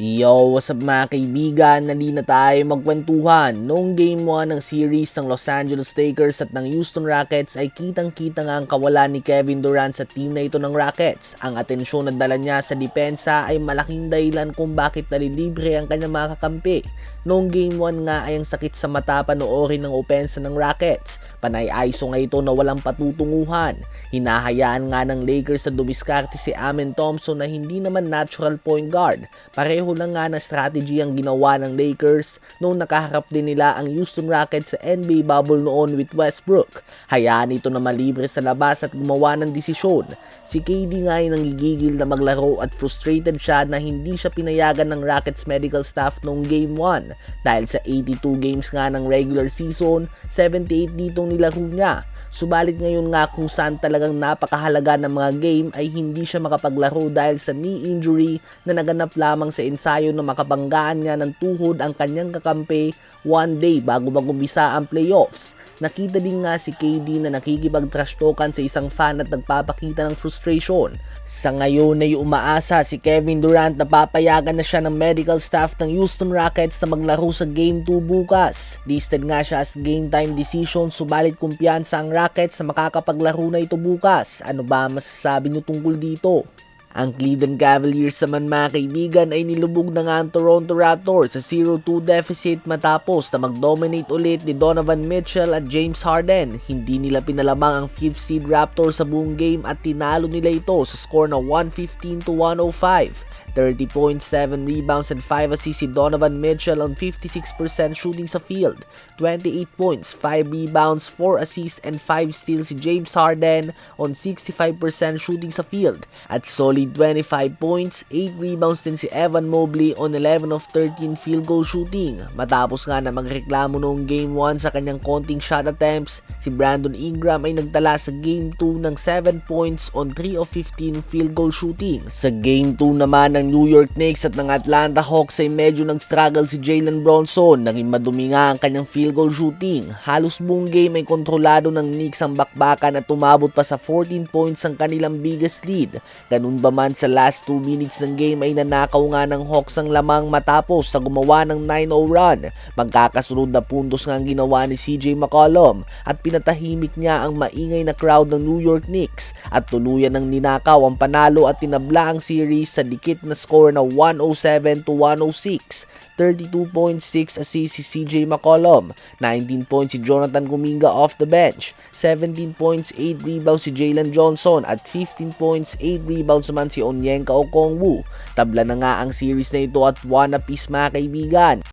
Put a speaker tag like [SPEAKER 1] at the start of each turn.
[SPEAKER 1] Yo, what's up mga kaibigan? Nandito na tayo magkwentuhan. Noong Game 1 ng series ng Los Angeles Lakers at ng Houston Rockets ay kitang-kita nga ang kawalan ni Kevin Durant sa team na ito ng Rockets. Ang atensyon na dala niya sa depensa ay malaking dahilan kung bakit nalilibre ang kanyang mga kakampi. Noong Game 1 nga ay ang sakit sa mata panoorin ng opensa ng Rockets. Panay-ISO nga ito na walang patutunguhan. Hinahayaan nga ng Lakers na dumiskarte si Amen Thompson na hindi naman natural point guard. Pareho lang nga na strategy ang ginawa ng Lakers noong nakaharap din nila ang Houston Rockets sa NBA bubble noon with Westbrook. Hayaan ito na malibre sa labas at gumawa ng desisyon. Si KD nga ay nanggigigil na maglaro at frustrated siya na hindi siya pinayagan ng Rockets medical staff noong Game 1 dahil sa 82 games nga ng regular season, 78 ditong nilaro niya. Subalit ngayon nga kung saan talagang napakahalaga ng mga game ay hindi siya makapaglaro dahil sa knee injury na naganap lamang sa ensayo na makabanggaan nga ng tuhod ang kanyang kakampi one day bago magumpisa ang playoffs. Nakita din nga si KD na nakikipag-trash talkan sa isang fan at nagpapakita ng frustration. Sa ngayon ay umaasa si Kevin Durant na papayagan na siya ng medical staff ng Houston Rockets na maglaro sa Game 2 bukas. Listed nga siya as game time decision subalit kumpiyansa ang Rockets na makakapaglaro na ito bukas. Ano ba masasabi niyo tungkol dito? Ang Cleveland Cavaliers naman mga kaibigan ay nilubog na nga ang Toronto Raptors sa 0-2 deficit matapos na mag-dominate ulit ni Donovan Mitchell at James Harden. Hindi nila pinalamang ang 5th seed Raptors sa buong game at tinalo nila ito sa score na 115-105. 30 points, 7 rebounds and 5 assists si Donovan Mitchell on 56% shooting sa field. 28 points, 5 rebounds, 4 assists and 5 steals si James Harden on 65% shooting sa field. At solid 25 points, 8 rebounds din si Evan Mobley on 11 of 13 field goal shooting. Matapos nga na magreklamo noong Game 1 sa kanyang konting shot attempts, si Brandon Ingram ay nagtala sa Game 2 ng 7 points on 3 of 15 field goal shooting. Sa Game 2 naman ng New York Knicks at ng Atlanta Hawks ay medyo nag-struggle si Jalen Bronson. Naging madumi nga ang kanyang field goal shooting. Halos buong game ay kontrolado ng Knicks ang bakbakan at tumabot pa sa 14 points ang kanilang biggest lead. Ganun ba man sa last 2 minutes ng game ay nanakaw nga ng Hawks ang lamang matapos sa gumawa ng 9-0 run. Magkakasunod na puntos nga ang ginawa ni CJ McCollum at pinatahimik niya ang maingay na crowd ng New York Knicks at tuluyan ng ninakaw ang panalo at tinabla ang series sa dikit na score na 107-106. 32.6 assists si CJ McCollum, 19 points si Jonathan Kuminga off the bench, 17 points, 8 rebounds si Jalen Johnson at 15 points, 8 rebounds naman si Onyeka Okongwu. Tabla na nga ang series na ito at 1 apiece mga kaibigan.